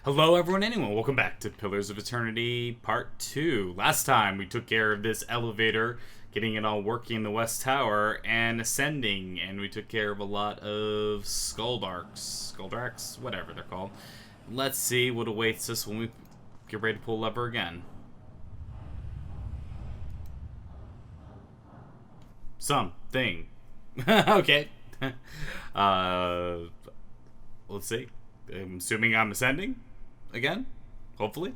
Hello everyone, anyone, welcome back to Pillars of Eternity Part 2. Last time we took care of this elevator, getting it all working in the West Tower, and ascending, and we took care of a lot of Skulldarks, whatever they're called. Let's see what awaits us when we get ready to pull lever again. Something. Okay. Let's see. I'm assuming I'm ascending again, hopefully.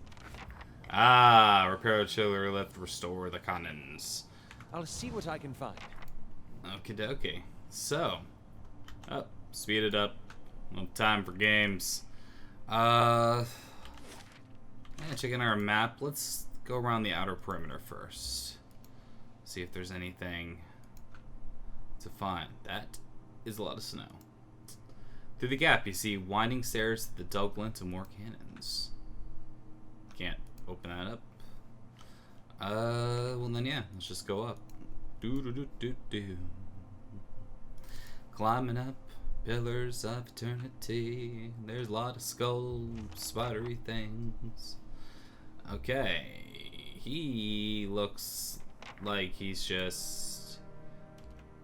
Repair chiller, let's restore the cannons. I'll see what I can find. Okie dokie. So, speed it up. No time for games. Yeah, checking our map. Let's go around the outer perimeter first. See if there's anything to find. That is a lot of snow. Through the gap, you see winding stairs, the dull glint, and more cannons. Can't open that up. Well then, yeah, let's just go up. Do. Climbing up pillars of eternity. There's a lot of skull, spidery things. Okay, he looks like he's just.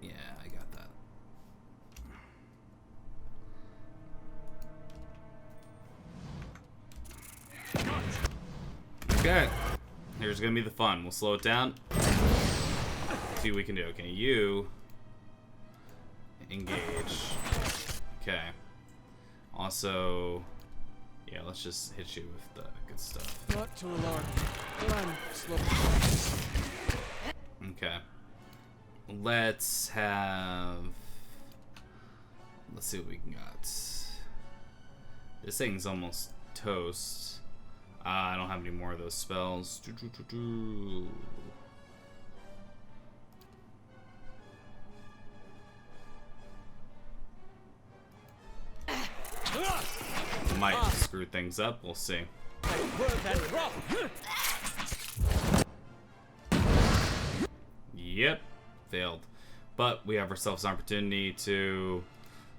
Yeah, I got that. Okay, here's gonna be the fun. We'll slow it down. See what we can do. Okay, you engage. Okay. Also, yeah, let's just hit you with the good stuff. Not too alarmed. I'm slow. Okay. Let's see what we can got. This thing's almost toast. I don't have any more of those spells. Might screw things up, we'll see. Yep, failed. But we have ourselves an opportunity to...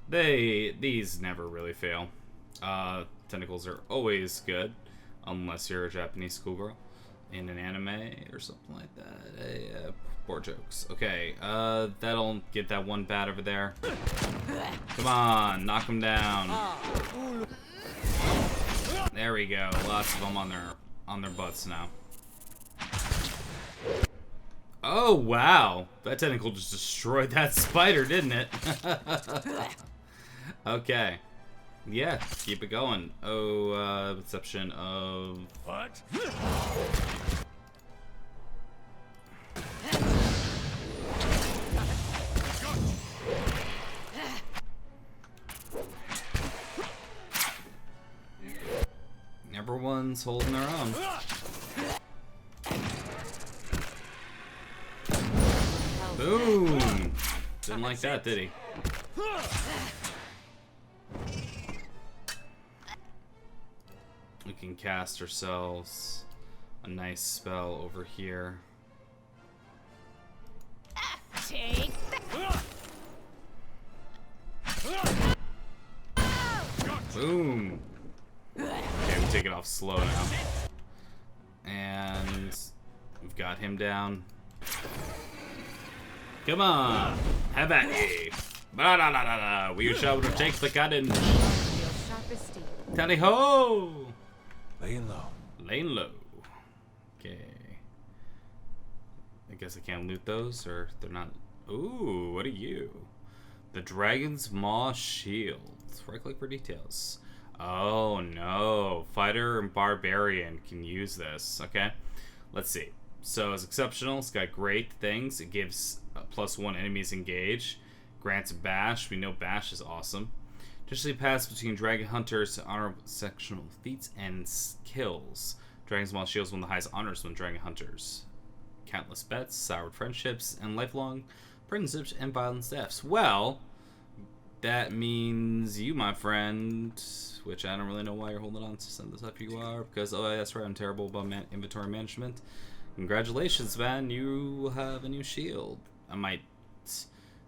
These never really fail. Tentacles are always good. Unless you're a Japanese schoolgirl in an anime or something like that. Poor jokes. Okay, that'll get that one bat over there. Come on, knock him down. There we go. Lots of them on their butts now. Oh wow, that tentacle just destroyed that spider, didn't it? Okay. Yeah, keep it going. Oh, perception of... What? Everyone's holding their own. Boom! Didn't like that, did he? We can cast ourselves a nice spell over here. Take Boom! Okay, we take it off slow now. And we've got him down. Come on! Have at ye! Ba-da-da-da-da! We shall take the cannon! Tally ho! Laying low. Laying low. Okay. I guess I can't loot those, or they're not. Ooh, what are you? The Dragon's Maw Shield. Right click for details. Oh no. Fighter and Barbarian can use this. Okay. Let's see. So it's exceptional. It's got great things. It gives +1 enemies engage. Grants bash. We know bash is awesome. Traditionally passed between dragon hunters, honorable sectional feats, and kills. Dragon's Maw Shields won the highest honors when dragon hunters. Countless bets, soured friendships, and lifelong friendships and violent deaths. Well, that means you, my friend, which I don't really know why you're holding on to send this up. You are, because, oh, that's right, I'm terrible about inventory management. Congratulations, man, you have a new shield. I might,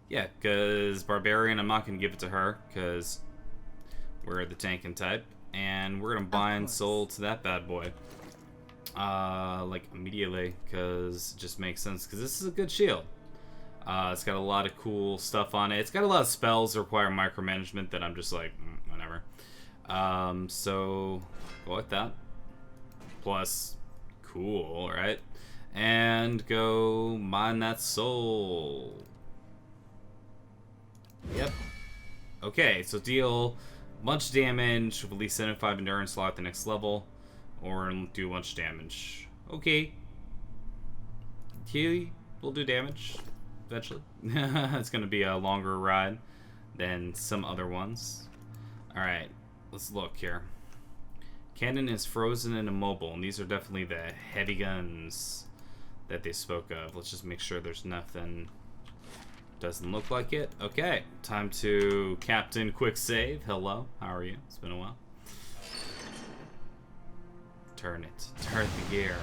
yeah, because Barbarian, I'm not going to give it to her, because we're the tanking type, and we're gonna bind soul to that bad boy. Like immediately, because it just makes sense, because this is a good shield. It's got a lot of cool stuff on it. It's got a lot of spells that require micromanagement that I'm just like, whatever. So go like that. Plus, cool, right? And go mine that soul. Yep. Okay, so deal much damage with at least 75 endurance slot at the next level, or do a bunch of damage. Okay. Here we'll do damage eventually. It's gonna be a longer ride than some other ones. Alright, let's look here. Cannon is frozen and immobile, and these are definitely the heavy guns that they spoke of. Let's just make sure there's nothing. Doesn't look like it. Okay, time to Captain Quick Save. Hello, how are you? It's been a while. Turn it. Turn the gear.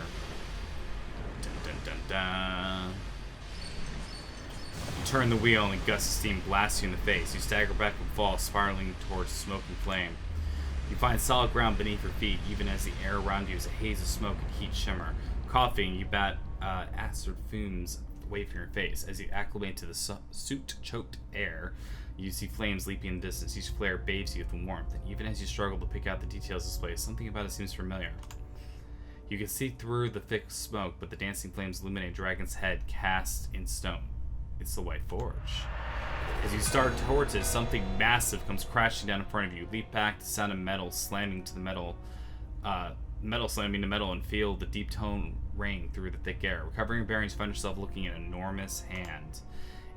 Dun, dun, dun, dun. You turn the wheel and gusts of steam blast you in the face. You stagger back and fall, spiraling towards smoke and flame. You find solid ground beneath your feet, even as the air around you is a haze of smoke and heat shimmer. Coughing, you bat acid fumes away from your face. As you acclimate to the soot-choked air, you see flames leaping in the distance. Each flare bathes you with warmth, and even as you struggle to pick out the details of this place, something about it seems familiar. You can see through the thick smoke, but the dancing flames illuminate a dragon's head cast in stone. It's the White Forge. As you start towards it, something massive comes crashing down in front of you. Leap back, the sound of metal slamming to the metal, slamming to metal, and feel the deep tone ring through the thick air. Recovering your bearings, find yourself looking at an enormous hand.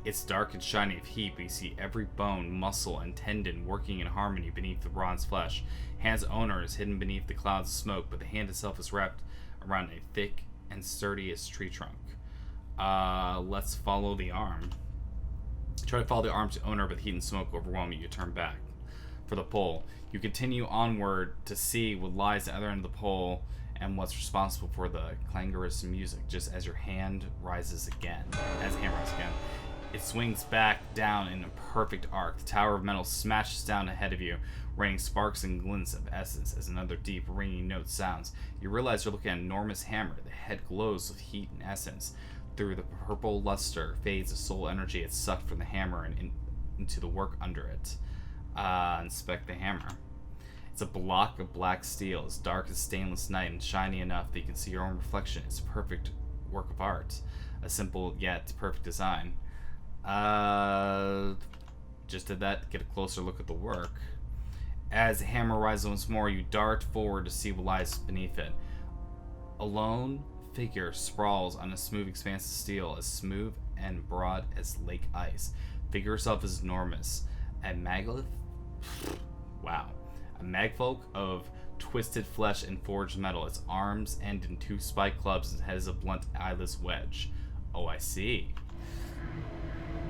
It's dark and shiny of heat, but you see every bone, muscle, and tendon working in harmony beneath the bronze flesh. Hand's owner is hidden beneath the clouds of smoke, but the hand itself is wrapped around a thick and sturdy as tree trunk. Let's follow the arm. Try to follow the arm to owner, but the heat and smoke overwhelm you. You turn back for the pole. You continue onward to see what lies at the other end of the pole and what's responsible for the clangorous music. Just as your hand rises again, it swings back down in a perfect arc. The tower of metal smashes down ahead of you, raining sparks and glints of essence as another deep, ringing note sounds. You realize you're looking at an enormous hammer. The head glows with heat and essence. Through the purple luster fades the soul energy it's sucked from the hammer and into the work under it. Inspect the hammer. It's a block of black steel, as dark as stainless night and shiny enough that you can see your own reflection. It's a perfect work of art. A simple yet perfect design. Just did that. Get a closer look at the work. As the hammer rises once more, you dart forward to see what lies beneath it. A lone figure sprawls on a smooth expanse of steel, as smooth and broad as lake ice. Figure itself is enormous. A magfolk of twisted flesh and forged metal. Its arms end in two spiked clubs and head is a blunt eyeless wedge. Oh, I see.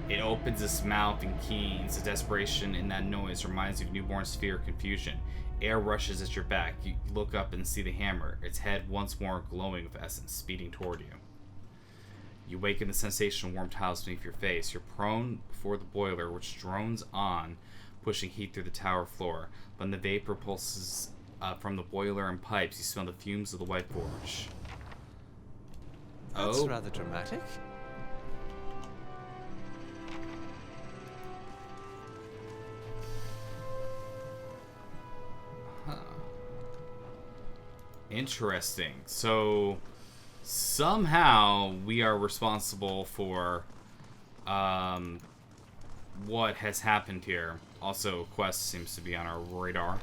It opens its mouth and keens. The desperation in that noise reminds you of newborn's fear and confusion. Air rushes at your back. You look up and see the hammer, its head once more glowing with essence, speeding toward you. You wake in the sensation of warm tiles beneath your face. You're prone before the boiler, which drones on, pushing heat through the tower floor. When the vapor pulses from the boiler and pipes, you smell the fumes of the White Forge. That's rather dramatic. Interesting. So somehow we are responsible for what has happened here. Also, quest seems to be on our radar.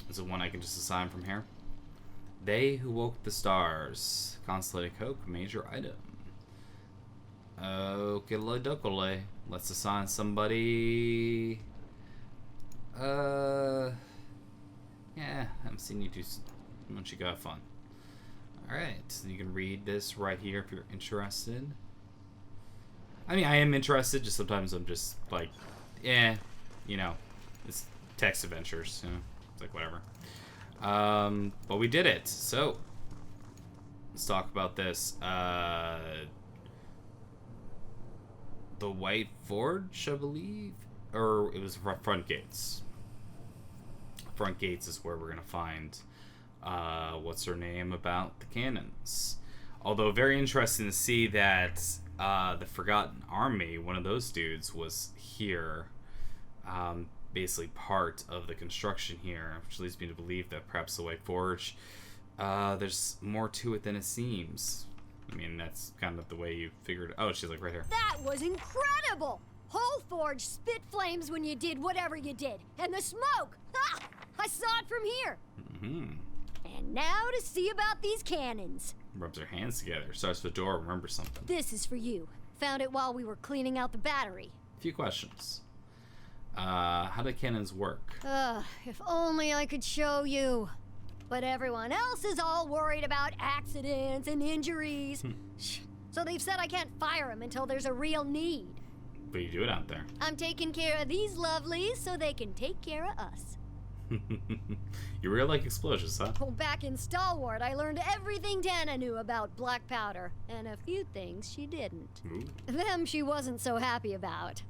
Is it one I can just assign from here? They who woke the stars. Constellated Coke, major item. Okay, let's assign somebody. Yeah, I haven't seen you do. Why don't you go have fun? Alright, so you can read this right here if you're interested. I mean, I am interested, just sometimes I'm just like, you know, it's text adventures, you know, it's like whatever. But we did it, so let's talk about this. The White Forge, I believe? Or it was front gates. front gates is where we're gonna find what's her name about the cannons. Although very interesting to see that the Forgotten Army, one of those dudes, was here, basically part of the construction here, which leads me to believe that perhaps the White Forge, there's more to it than it seems. I mean, that's kind of the way you figured. Oh, she's like right here. That was incredible! Whole forge spit flames when you did whatever you did. And the smoke! Ha! I saw it from here. Mm-hmm. And now to see about these cannons. Rubs her hands together. Starts the door. Remembers something. This is for you. Found it while we were cleaning out the battery. A few questions. How do cannons work? If only I could show you. But everyone else is all worried about accidents and injuries. So they've said I can't fire them until there's a real need. But you do it out there. I'm taking care of these lovelies so they can take care of us. You really like explosions, huh? Well, back in Stalwart, I learned everything Dana knew about black powder, and a few things she didn't. Ooh. Them she wasn't so happy about.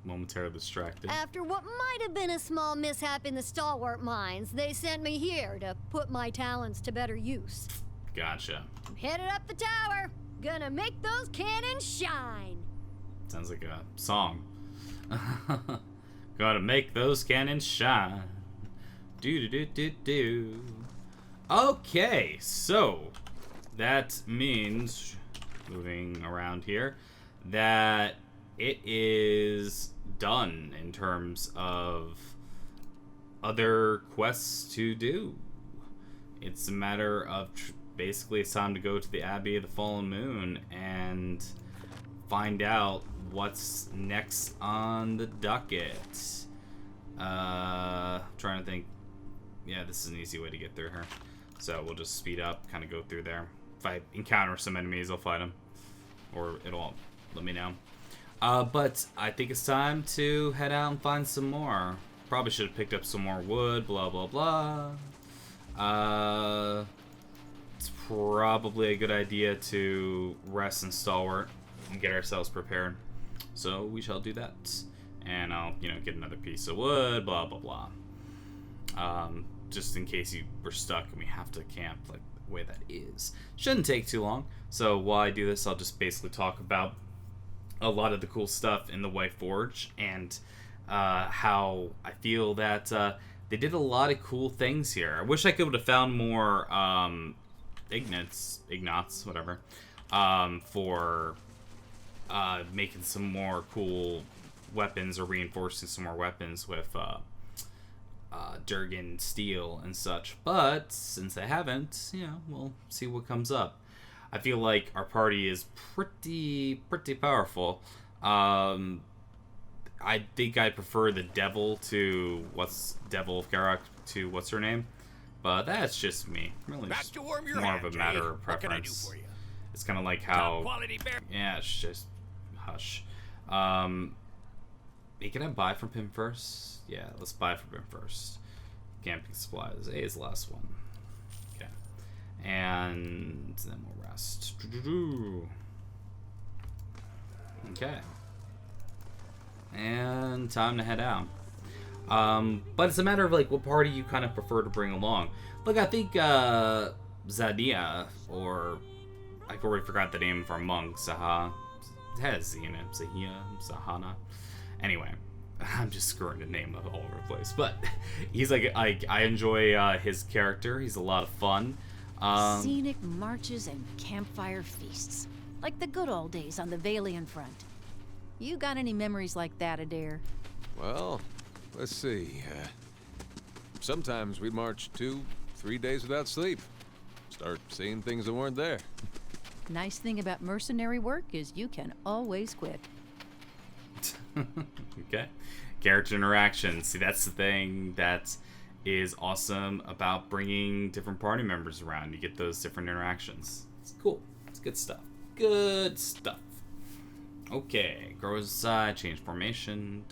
Momentarily distracted. After what might have been a small mishap in the Stalwart mines, they sent me here to put my talents to better use. Gotcha. I'm headed up the tower, gonna make those cannons shine. Sounds like a song. Gotta make those cannons shine. Do. Okay, so that means, moving around here, that it is done in terms of other quests to do. It's a matter of basically it's time to go to the Abbey of the Fallen Moon and find out what's next on the docket. Trying to think. Yeah, this is an easy way to get through here. So we'll just speed up, kind of go through there. If I encounter some enemies, I'll fight them. Or it'll let me know. But I think it's time to head out and find some more. Probably should have picked up some more wood, blah, blah, blah. It's probably a good idea to rest in Stalwart and get ourselves prepared. So we shall do that. And I'll, get another piece of wood, blah, blah, blah. Just in case you were stuck and we have to camp like the way that is. Shouldn't take too long. So while I do this, I'll just basically talk about a lot of the cool stuff in the White Forge and how I feel that they did a lot of cool things here. I wish I could have found more Ignats, whatever, for making some more cool weapons or reinforcing some more weapons with Durgan steel and such. But since I haven't, we'll see what comes up. I feel like our party is pretty powerful. I think I prefer the Devil to Devil of Garak to what's her name, but that's just me. Really, Back just to warm your more hand, of a Jay. matter of What can I do preference. for you? It's kind of like Top how, quality bear. yeah, it's just hush. Hey, can I buy from him first? Yeah, let's buy from him first. Camping supplies. A is the last one. Okay. And then we'll rest. Okay. And time to head out. But it's a matter of like what party you kind of prefer to bring along. Look, I think Zadia, or I already forgot the name of our monk, Zaha. It has Z in it. Zahia, Zahana. Anyway, I'm just screwing the name all over the place. But he's like, I enjoy his character. He's a lot of fun. Scenic marches and campfire feasts. Like the good old days on the Valian front. You got any memories like that, Adair? Well, let's see. Sometimes we'd march 2-3 days without sleep. Start seeing things that weren't there. Nice thing about mercenary work is you can always quit. Okay. Character interaction. See, that's the thing that is awesome about bringing different party members around. You get those different interactions. It's cool. It's good stuff. Good stuff. Okay. Grow aside, change formation.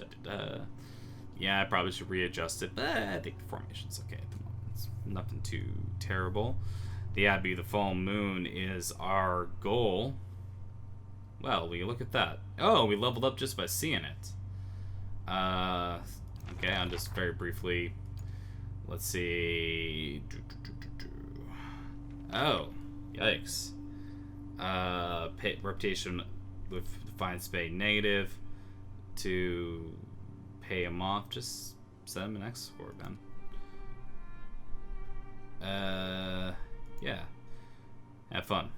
Yeah, I probably should readjust it, but I think the formation's okay at the moment. It's nothing too terrible. The Abbey of the Fallen Moon is our goal. Well, will you look at that? Oh, we leveled up just by seeing it. Okay, I'll just very briefly Let's see. Oh, yikes. Reputation with Defiance Bay negative. To pay him off, just send him an X score, man. Yeah. Have fun.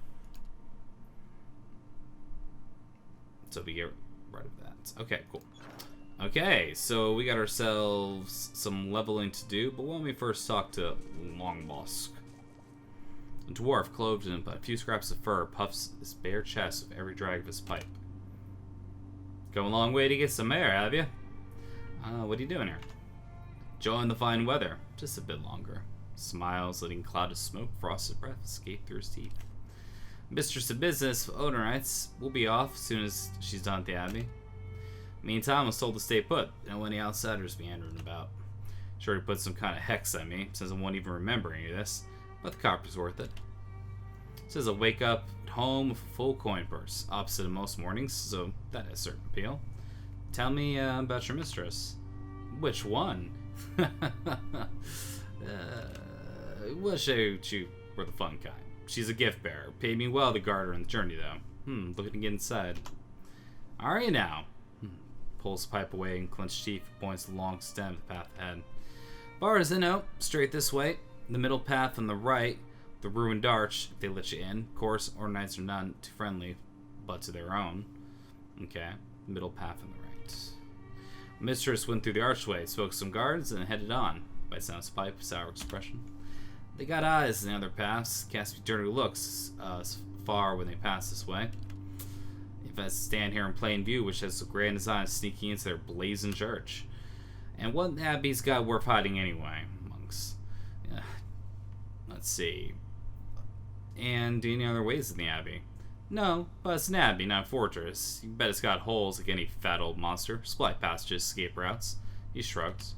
So we get rid of that. Okay, cool. Okay, so we got ourselves some leveling to do, but when we first talk to Longbosk. A dwarf, clothed in but a few scraps of fur, puffs his bare chest with every drag of his pipe. Come a long way to get some air, have you? What are you doing here? Enjoying the fine weather. Just a bit longer. Smiles, letting a cloud of smoke, frosted breath escape through his teeth. Mistress of business, owner writes, we'll be off as soon as she's done at the Abbey. Meantime, I was told to stay put. Don't let any outsiders meandering about. Sure, he put some kind of hex on me, since I won't even remember any of this. But the copper's worth it. Says I'll wake up at home with a full coin purse, opposite of most mornings, so that has certain appeal. Tell me about your mistress. Which one? We'll show you for the fun kind. She's a gift bearer. Paid me well to guard her on the journey, though. Looking to get inside. Alright now. Pulls the pipe away and clenched teeth points the long stem of the path ahead. Far as I know, straight this way. The middle path on the right, the ruined arch, if they let you in. Of course, our knights are not too friendly, but to their own. Okay, middle path on the right. Mistress went through the archway, spoke to some guards, and headed on. By sounds of pipe, sour expression. They got eyes in the other paths, cast me dirty looks far when they pass this way. If I stand here in plain view, which has the grand design sneaking into their blazing church. And what Abbey's got worth hiding anyway, monks? Yeah. Let's see. And do any other ways in the Abbey? No, but it's an Abbey, not a fortress. You bet it's got holes like any fat old monster. Supply passages, escape routes. He shrugs.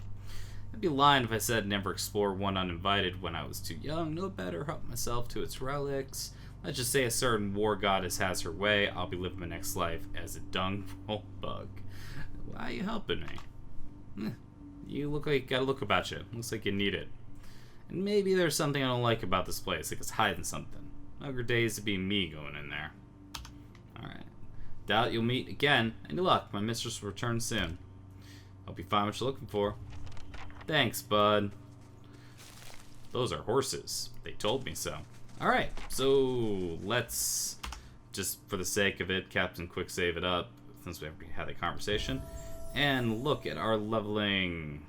I'd be lying if I said I'd never explored one uninvited when I was too young. No better help myself to its relics. Let's just say a certain war goddess has her way. I'll be living my next life as a dung hole bug. Why are you helping me? You look like you got a look about you. Looks like you need it. And maybe there's something I don't like about this place, like it's hiding something. Longer days to be me going in there. Alright. Doubt you'll meet again. Any luck, my mistress will return soon. Hope you find what you're looking for. Thanks, bud. Those are horses. They told me so. Alright, so let's, just for the sake of it, Captain Quick save it up, since we had that conversation, and look at our leveling.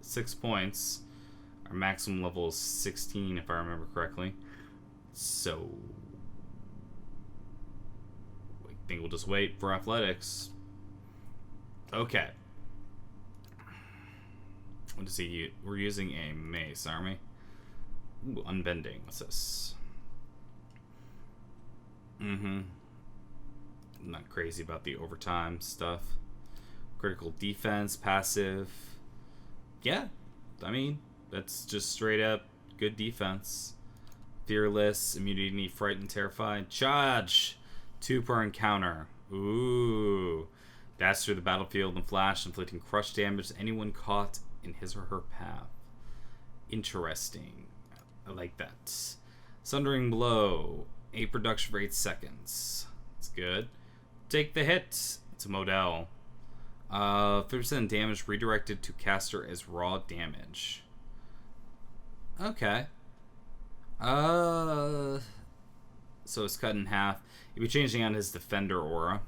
6 points. Our maximum level is 16, if I remember correctly. So, I think we'll just wait for athletics. Okay. What does he use? We're using a mace, aren't we? Ooh, unbending. What's this? I'm not crazy about the overtime stuff. Critical defense, passive. Yeah, I mean, that's just straight up good defense. Fearless, immunity, frightened, terrified. Charge! 2 per encounter. Ooh. Dash through the battlefield in flash, inflicting crush damage to anyone caught in his or her path. Interesting. I like that. Sundering Blow. 8 production for 8 seconds. That's good. Take the hit. It's a model. 30% damage redirected to caster as raw damage. Okay. So it's cut in half. You'll be changing on his defender aura.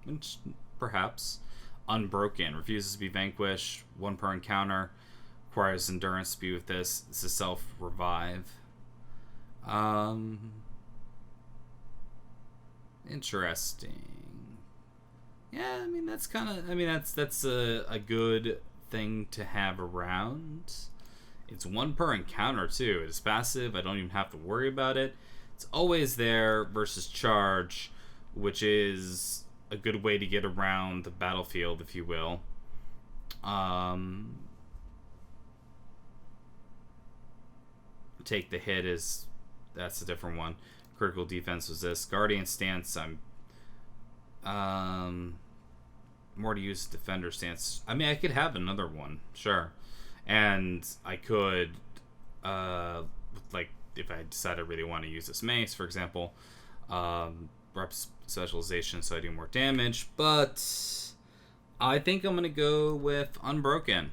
Which, perhaps. Unbroken. Refuses to be vanquished. 1 per encounter. Requires endurance to be with this. This is self-revive. Interesting. Yeah, I mean, that's kind of... I mean, that's a good thing to have around. It's 1 per encounter, too. It's passive. I don't even have to worry about it. It's always there versus charge, which is a good way to get around the battlefield, if you will. Take the hit is... That's a different one. Critical defense was this. Guardian stance, I'm... more to use defender stance. I mean, I could have another one, sure. And I could, like, if I decide I really want to use this mace, for example, rep specialization so I do more damage. But I think I'm going to go with Unbroken.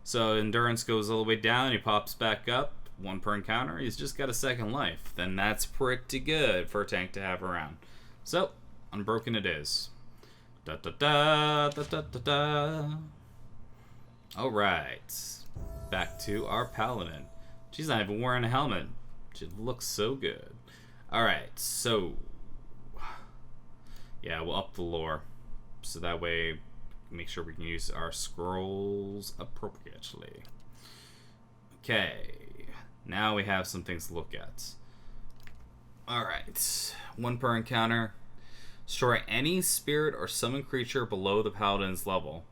So endurance goes all the way down, he pops back up, 1 per encounter, he's just got a second life. Then that's pretty good for a tank to have around. So, Unbroken it is. Da da da da da da da. Alright. Back to our paladin. She's not even wearing a helmet. She looks so good. Alright, so yeah, we'll up the lore. So that way make sure we can use our scrolls appropriately. Okay. Now we have some things to look at. Alright. 1 per encounter. Destroy any spirit or summon creature below the paladin's level.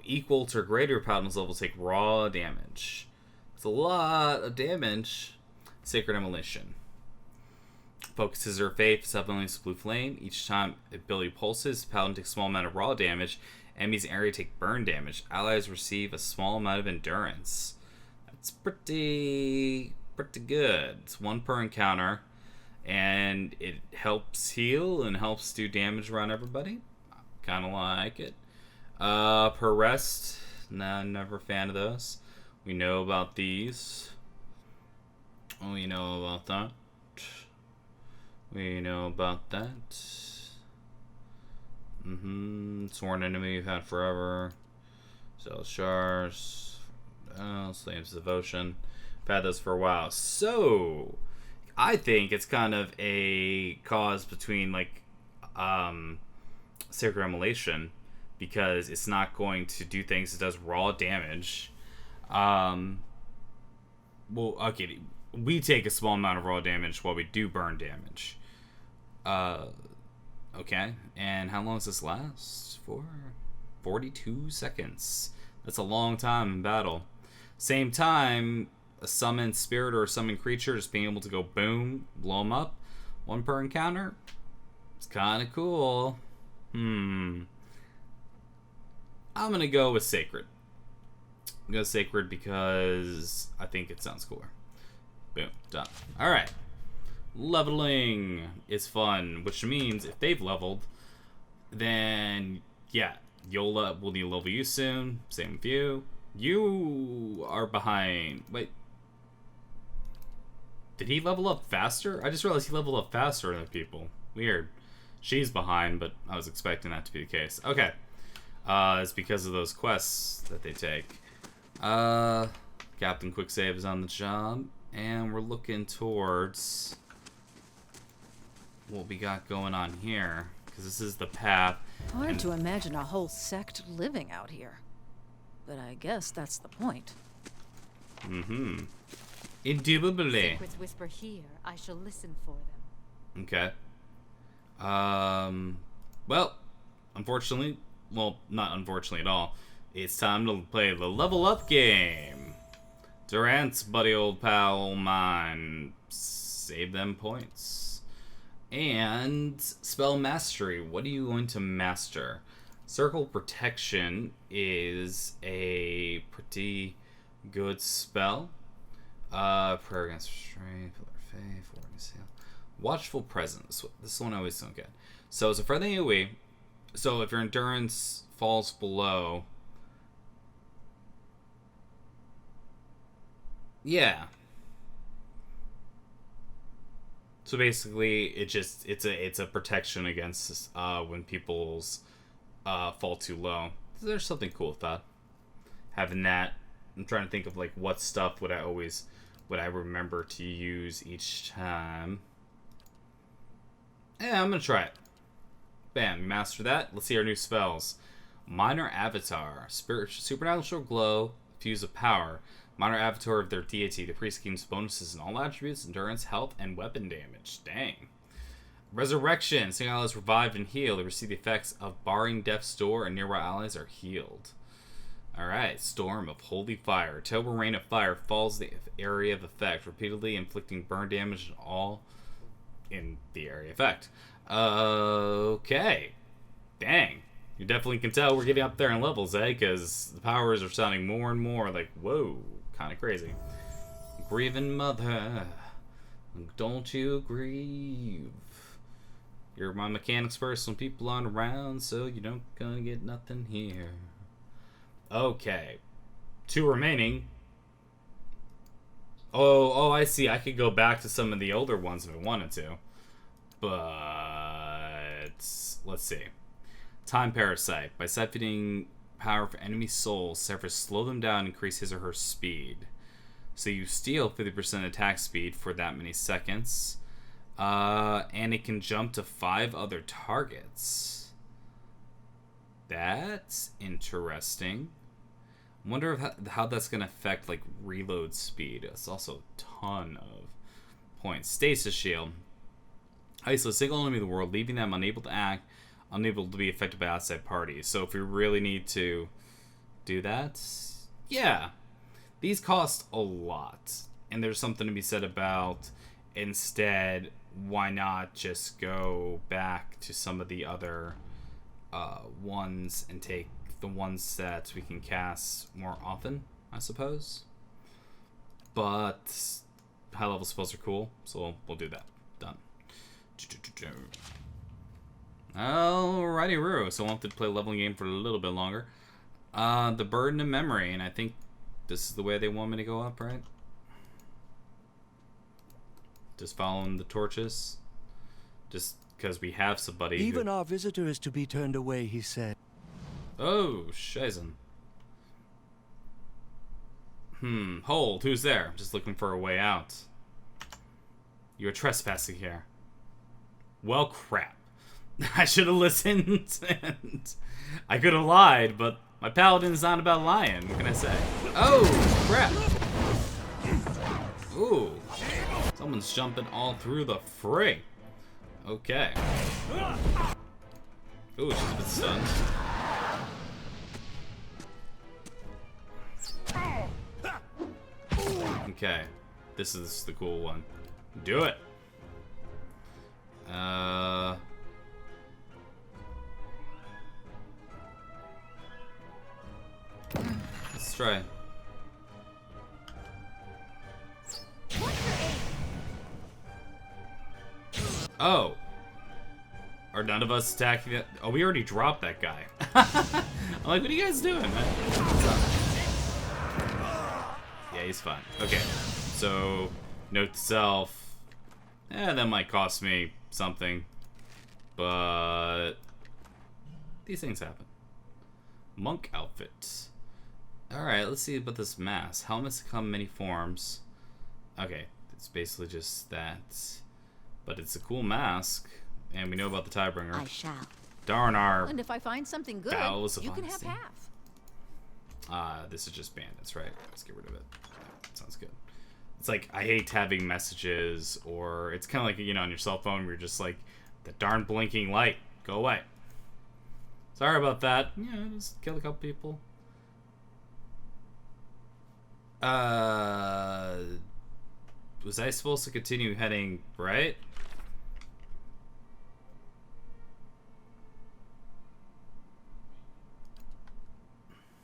Equal to or greater paladin's level take raw damage. It's a lot of damage. Sacred Immolation. Focuses her faith, supplements blue flame. Each time ability pulses, paladin takes a small amount of raw damage. Enemies in area take burn damage. Allies receive a small amount of endurance. That's pretty good. It's 1 per encounter, and it helps heal and helps do damage around everybody. Kind of like it. Per rest, nah, never a fan of those. We know about these. We know about that. We know about that. Sworn enemy you've had forever. Ziyal Shards. Slaves Devotion. I've had those for a while. So, I think it's kind of a cause between, like, Sacred Immolation, because it's not going to do things. It does raw damage. Well, okay, we take a small amount of raw damage while we do burn damage. Okay, and how long does this last? For 42 seconds. That's a long time in battle. Same time, a summoned spirit or a summoned creature just being able to go boom, blow them up. 1 per encounter. It's kind of cool. I'm gonna go with Sacred. I'm gonna go Sacred because I think it sounds cooler. Boom, done. Alright. Leveling is fun, which means if they've leveled, then yeah, we'll need to level you soon. Same with you. You are behind. Wait. Did he level up faster? I just realized he leveled up faster than people. Weird. She's behind, but I was expecting that to be the case. Okay. It's because of those quests that they take. Captain Quicksave is on the job, and we're looking towards what we got going on here, because this is the path. Hard to imagine a whole sect living out here, but I guess that's the point. Indubitably. Secrets whisper here. I shall listen for them. Okay. Well, unfortunately, well, not unfortunately at all, it's time to play the level up game. Durant's buddy old pal mine. Save them points. And spell mastery. What are you going to master? Circle Protection is a pretty good spell. Prayer against restraint, Pillar of Faith, Ward of Ziyal. Watchful Presence. This one I always don't get. So it's a friendly AoE. So if your endurance falls below, yeah. So basically, it's a protection against when people's fall too low. So there's something cool with that. Having that, I'm trying to think of like what stuff would I remember to use each time. Yeah, I'm gonna try it. Bam, master that. Let's see our new spells. Minor Avatar, supernatural glow, fuse of power. Minor avatar of their deity. The priest gains bonuses in all attributes, endurance, health, and weapon damage. Dang. Resurrection. Seeing allies revive and heal, they receive the effects of barring death's door, and nearby allies are healed. Alright. Storm of holy fire. Terrible rain of fire falls the area of effect, repeatedly inflicting burn damage on all in the area effect. Okay. Dang. You definitely can tell we're getting up there in levels, eh? Because the powers are sounding more and more like, whoa, kind of crazy. Grieving mother, don't you grieve. You're my mechanics first when people aren't around, so you don't gonna get nothing here. Okay. 2 remaining. Oh, I see. I could go back to some of the older ones if I wanted to. But let's see. Time Parasite. By siphoning power for enemy souls, Sephiroth slow them down and increase his or her speed. So you steal 50% attack speed for that many seconds. And it can jump to 5 other targets. That's interesting. I wonder if how that's going to affect like reload speed. It's also a ton of points. Stasis Shield. Isolate a single enemy in the world, leaving them unable to act, unable to be affected by outside parties. So if we really need to do that, yeah. These cost a lot. And there's something to be said about, instead, why not just go back to some of the other ones and take the ones that we can cast more often, I suppose. But high level spells are cool, so we'll do that. Done. Alrighty, Roo. So we'll have to play a leveling game for a little bit longer. The Burden of Memory, and I think this is the way they want me to go up, right? Just following the torches. Just because we have somebody. Even our visitor is to be turned away, he said. Oh, shizen. Hold, who's there? Just looking for a way out. You're trespassing here. Well, crap. I should have listened, and I could have lied, but my paladin's not about lying. What can I say? Oh, crap. Ooh. Someone's jumping all through the fray. Okay. Ooh, she's been stunned. Okay. This is the cool one. Do it. Let's try. Oh. Are none of us attacking that? Oh, we already dropped that guy. I'm like, what are you guys doing, man? What's up? Yeah, he's fine. Okay. So, note to self. That might cost me something. But these things happen. Monk outfit. Alright, let's see about this mask. Helmets come in many forms. Okay, it's basically just that. But it's a cool mask. And we know about the Tiebringer. I shall. Darn our And if I find something good, Bowels of you can have honesty. half. This is just bandits, right? Let's get rid of it. That sounds good. It's like, I hate having messages, or it's kind of like, you know, on your cell phone where you're just like, the darn blinking light, go away. Sorry about that. Yeah, just kill a couple people. Was I supposed to continue heading right?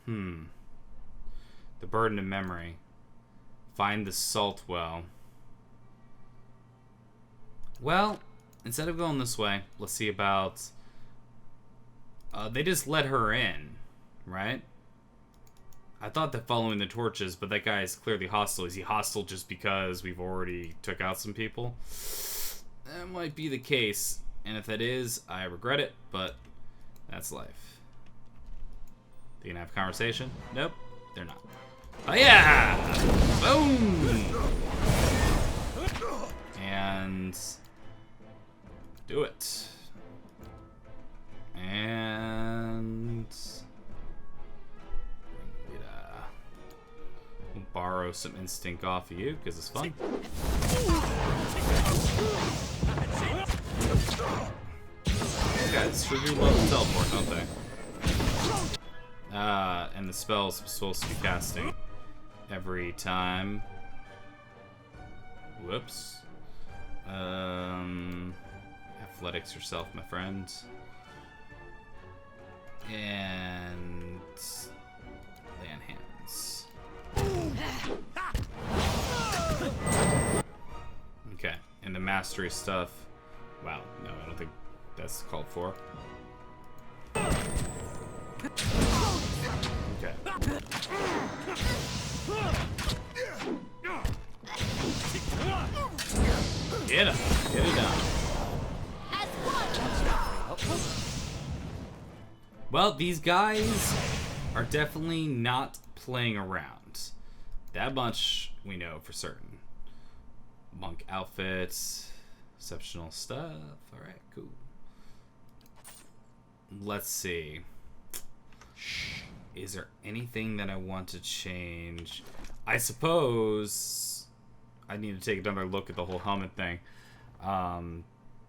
The Burden of Memory. Find the salt well. Well, instead of going this way, let's see about... they just let her in, right? I thought that following the torches, but that guy is clearly hostile. Is he hostile just because we've already took out some people? That might be the case. And if that is, I regret it, but that's life. They gonna have a conversation? Nope, they're not. Oh yeah! Boom! And do it. And we'll borrow some instinct off of you because it's fun. These guys sure do love to teleport, don't they? And the spell's supposed to be casting every time. Whoops. Athletics yourself, my friend. And land hands. Okay, and the mastery stuff. Wow, no, I don't think that's called for. Okay. Get him. Get it done. Well, these guys are definitely not playing around. That much we know for certain. Monk outfits, exceptional stuff. Alright, cool. Let's see. Is there anything that I want to change? I suppose I need to take another look at the whole helmet thing.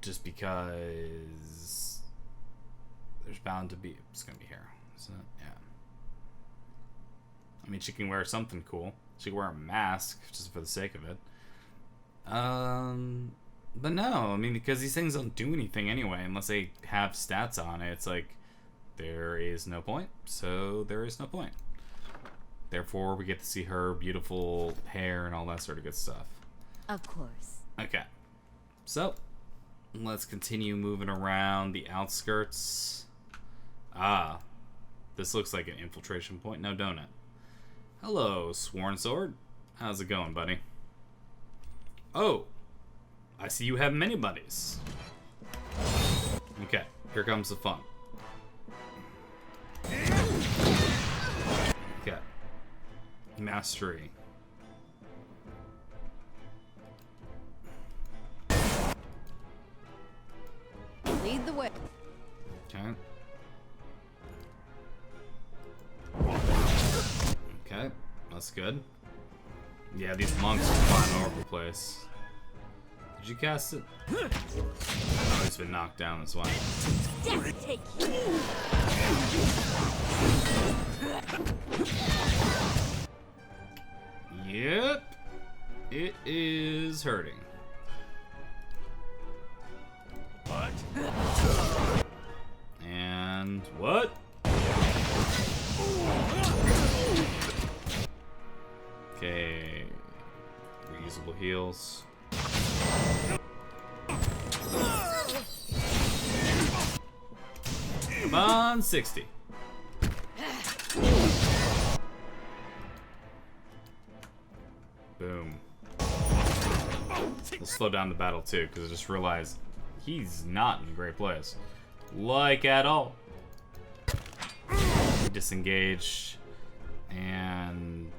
Just because there's bound to be, it's gonna be here. So yeah. I mean, she can wear something cool. She can wear a mask just for the sake of it. But no, I mean, because these things don't do anything anyway unless they have stats on it. It's like there is no point, so there is no point. Therefore, we get to see her beautiful hair and all that sort of good stuff. Of course. Okay, so let's continue moving around the outskirts. Ah, this looks like an infiltration point. No, don't it? Hello, Sworn Sword. How's it going, buddy? Oh, I see you have many buddies. Okay, here comes the fun. Okay. Mastery. Lead the way. Okay. Okay, that's good. Yeah, these monks are flying all over the place. Did you cast it? Oh, he's been knocked down, that's why. Death take you. Yep. It is hurting. What? And what? Okay. Reusable heals. Come on, 60. Boom. We'll slow down the battle too, because I just realized he's not in a great place. Like at all. Disengage. And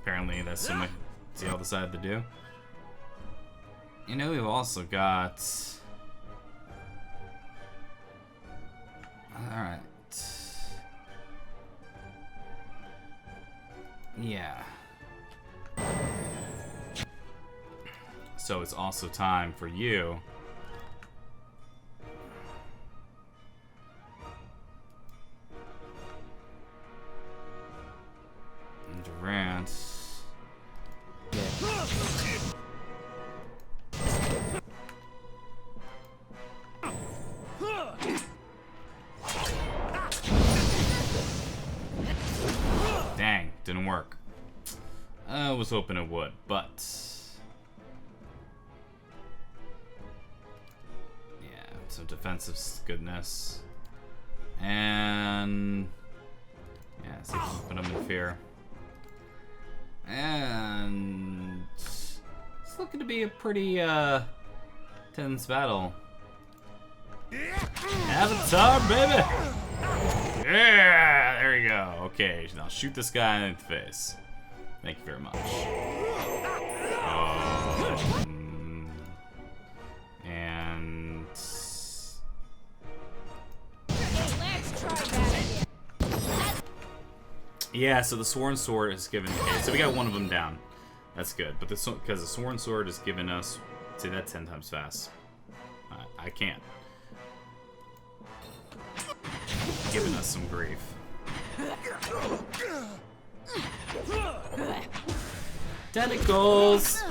apparently that's something Ziyal decided to do. You know, we've also got... Alright. Yeah. So it's also time for you and Durant. Dang, didn't work. I was hoping it would, but yeah, some defensive goodness, and yeah, see if we can put him in fear. And it's looking to be a pretty tense battle. Avatar, baby! Yeah, there you go. Okay, now shoot this guy in the face. Thank you very much. And Let's try that again. yeah, so the Sworn Sword is given. Okay, so we got one of them down. That's good, but this because the Sworn Sword is giving us. See, that's 10 times fast. I can't. Giving us some grief. Tentacles!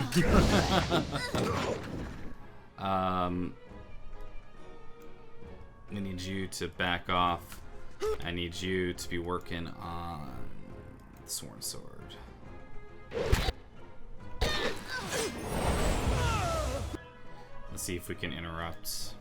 I need you to back off. I need you to be working on the sworn sword. Let's see if we can interrupt.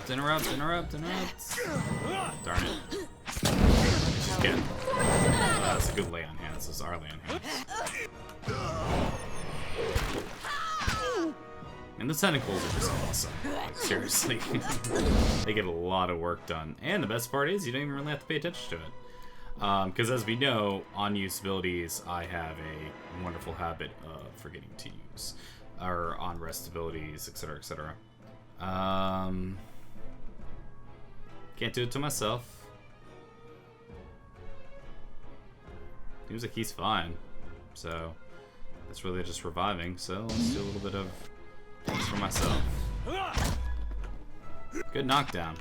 Interrupt. Darn it. She's good. That's a good lay on hands. This is our lay on hands. And the tentacles are just awesome. Like, seriously. They get a lot of work done. And the best part is you don't even really have to pay attention to it. Because as we know, on use abilities, I have a wonderful habit of forgetting to use. Or on rest abilities, etc., etc. Can't do it to myself. Seems like he's fine. So, that's really just reviving. So, let's do a little bit of things for myself. Good knockdown.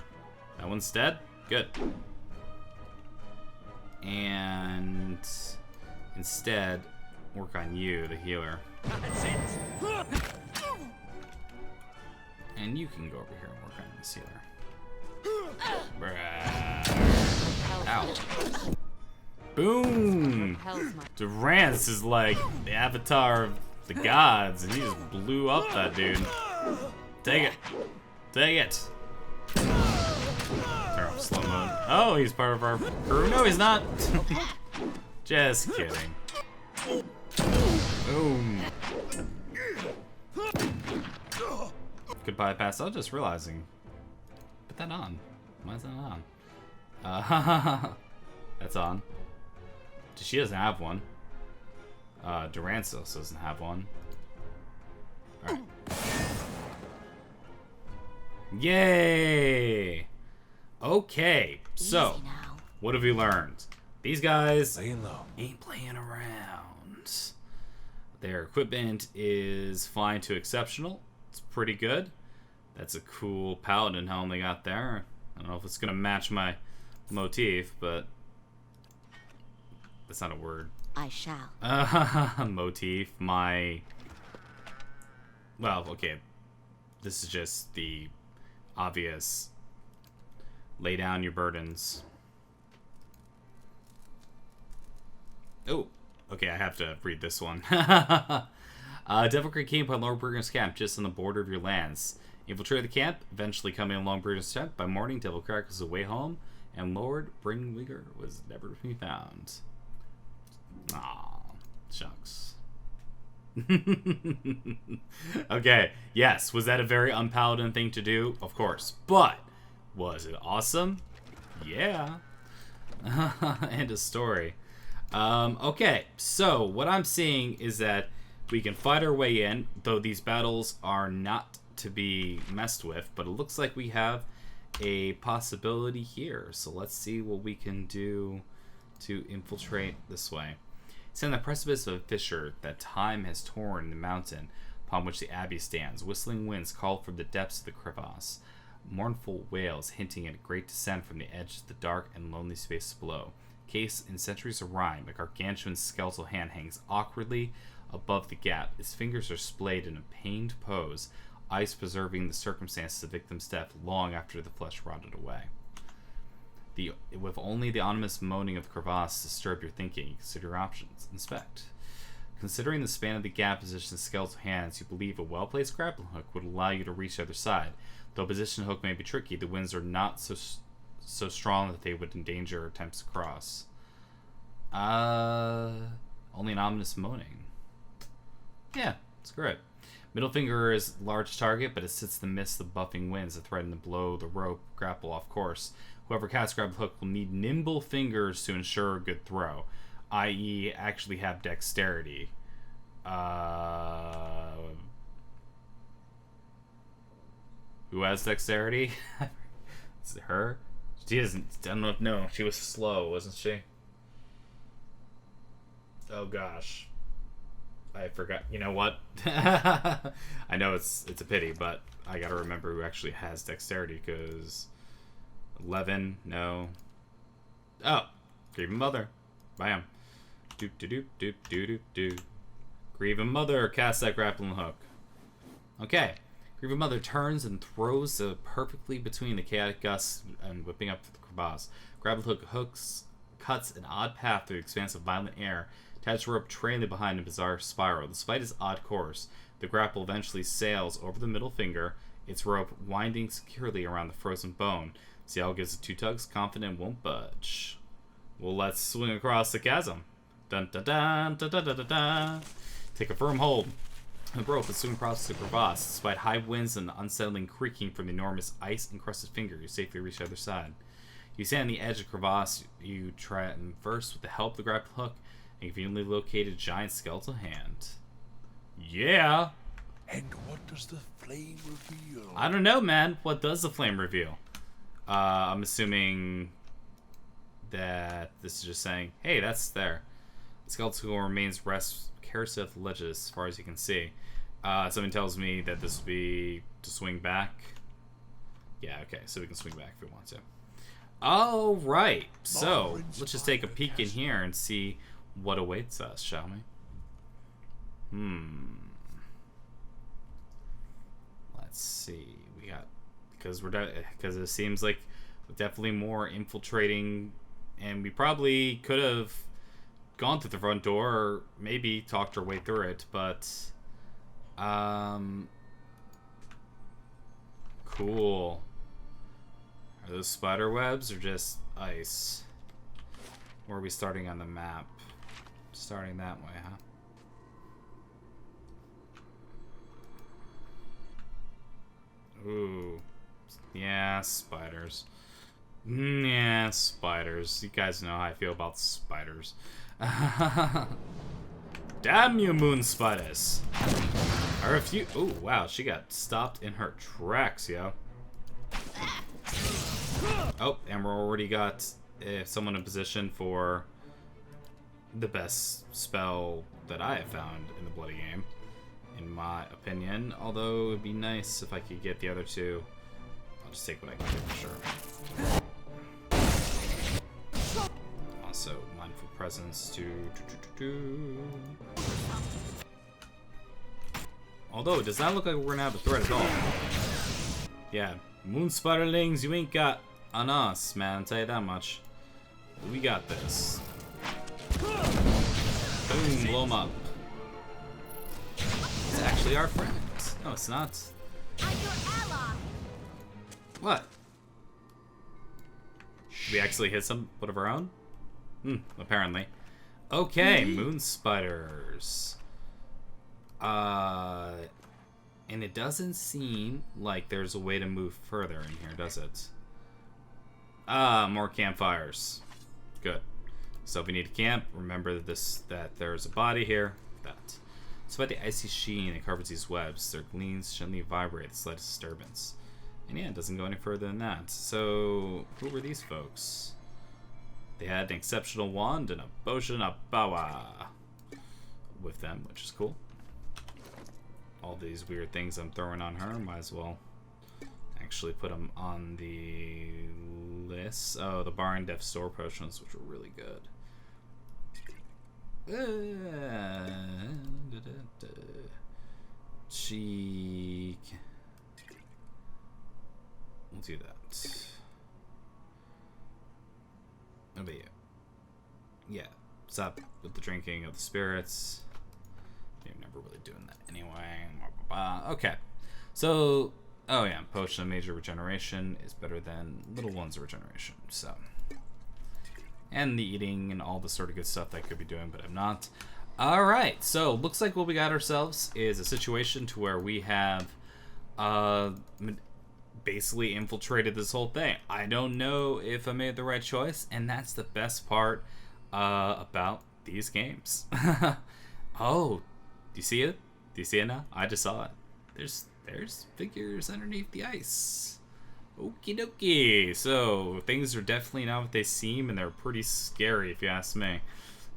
That one's dead? Good. And instead, work on you, the healer. And you can go over here and work on this healer. Ow. Boom! Durance is like the avatar of the gods, and he just blew up that dude. Take it. Take it. Turn off slow mode. Oh, he's part of our crew. No, he's not. Just kidding. Boom. Good bypass. I was just realizing. Put that on. Why is that on? That's on. She doesn't have one. Durance also doesn't have one. Alright. Yay! Okay, so what have we learned? These guys ain't playing around. Their equipment is fine to exceptional. It's pretty good. That's a cool paladin helm they got there. I don't know if it's gonna match my motif, but that's not a word. I shall. Motif, well, okay. This is just the obvious lay down your burdens. Oh, okay, I have to read this one. Devil Creek came upon Lord Brigger's camp just on the border of your lands. Infiltrate the camp, eventually coming along Brigger's tent. By morning, Devil Crack was away home, and Lord Bringwigger was never to be found. Aw, shucks. Okay, yes, was that a very unpaladin thing to do? Of course. But, was it awesome? Yeah. End of story. Okay, so what I'm seeing is that we can fight our way in, though these battles are not to be messed with, but it looks like we have a possibility here. So let's see what we can do to infiltrate this way. It's on the precipice of a fissure that time has torn in the mountain upon which the Abbey stands. Whistling winds call from the depths of the crevasse, mournful wails hinting at a great descent from the edge of the dark and lonely space below. Case in centuries of rhyme, a gargantuan skeletal hand hangs awkwardly above the gap. His fingers are splayed in a pained pose, ice preserving the circumstances of the victim's death long after the flesh rotted away. With only the ominous moaning of the crevasse to disturb your thinking, consider your options. Inspect. Considering the span of the gap position of skeletal hands, you believe a well-placed grappling hook would allow you to reach the other side. Though a position hook may be tricky, the winds are not so strong that they would endanger attempts to cross. Only an ominous moaning. Yeah, screw it. Middle finger is large target, but it sits in the midst of the buffing winds that threaten to blow the rope grapple off course. Whoever casts grab hook will need nimble fingers to ensure a good throw, i.e. actually have dexterity. Who has dexterity? Is it her? She doesn't. I don't know. No, she was slow, wasn't she? Oh gosh, I forgot. You know what? I know it's a pity, but I gotta remember who actually has dexterity, because 11, no. Oh, Grieving Mother. Bam. Doop doop doop doop doop doop. Grieving Mother, cast that grappling hook. Okay. Grieving Mother turns and throws perfectly between the chaotic gusts and whipping up the crevasse. Grappling hook cuts an odd path through the expanse of violent air. Attached rope trailing behind a bizarre spiral. Despite its odd course, the grapple eventually sails over the middle finger, its rope winding securely around the frozen bone. Ziyal gives it 2 tugs, confident won't budge. Well, let's swing across the chasm. Dun dun dun dun dun dun dun dun. Take a firm hold. The rope is swung across the crevasse. Despite high winds and the unsettling creaking from the enormous ice-encrusted finger, you safely reach the other side. You stand on the edge of the crevasse. You try it first with the help of the grappling hook and conveniently locate a giant skeletal hand. Yeah! And what does the flame reveal? I don't know, man. What does the flame reveal? I'm assuming that this is just saying, hey, that's there. The skeletal remains rest carelessly at the ledges as far as you can see. Something tells me that this will be to swing back. Yeah, okay, so we can swing back if we want to. Alright, so let's just take a peek in here and see what awaits us, shall we? Let's see. We got, because it seems like definitely more infiltrating, and we probably could have gone through the front door or maybe talked our way through it, but cool. Are those spider webs or just ice? Or are we starting on the map? Starting that way, huh? Ooh. Yeah, spiders. Yeah, spiders. You guys know how I feel about spiders. Damn you, moon spiders. I refuse. Oh, wow. She got stopped in her tracks, yo. Oh, and we're already got someone in position for the best spell that I have found in the bloody game, in my opinion. Although it would be nice if I could get the other two. I'll just take what I can get for sure. Also, mindful presence to. Although it does not look like we're gonna have a threat at all. Yeah, moon spiderlings, you ain't got on us, man. I'll tell you that much. We got this. Boom, blow 'em up. It's actually our friend. No, it's not. I'm your ally. What? Did we actually hit some one of our own? Apparently. Okay, moon spiders. And it doesn't seem like there's a way to move further in here, does it? More campfires. Good. So if we need to camp, remember that there's a body here. That. Despite the icy sheen that covers these webs, their gleams gently vibrate at the slightest disturbance. And yeah, it doesn't go any further than that. So, who were these folks? They had an exceptional wand and a potion of power with them, which is cool. All these weird things I'm throwing on her, might as well actually put them on the list. Oh, the bar and death store potions, which were really good. Cheek. We'll do that. What about you? Yeah. Stop with the drinking of the spirits. You're never really doing that anyway. Okay. So, oh yeah, potion of major regeneration is better than little ones of regeneration. So, and the eating and all the sort of good stuff that I could be doing, but I'm not. All right. So, looks like what we got ourselves is a situation to where we have basically infiltrated this whole thing. I don't know if I made the right choice, and that's the best part about these games. Oh, do you see it? Do you see it now? I just saw it. There's figures underneath the ice. Okie dokie. So things are definitely not what they seem, and they're pretty scary if you ask me.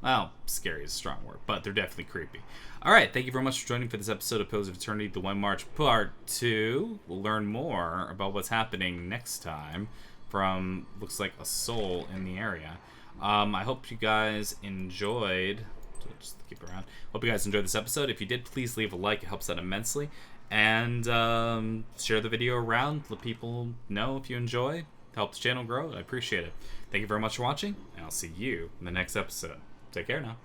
Well, scary is a strong word, but they're definitely creepy. All right, thank you very much for joining for this episode of Pillars of Eternity, The One March Part 2. We'll learn more about what's happening next time from, looks like a soul in the area. I hope you guys enjoyed. So just keep around. Hope you guys enjoyed this episode. If you did, please leave a like. It helps out immensely. And share the video around. Let people know if you enjoy. Help the channel grow. I appreciate it. Thank you very much for watching, and I'll see you in the next episode. Take care now.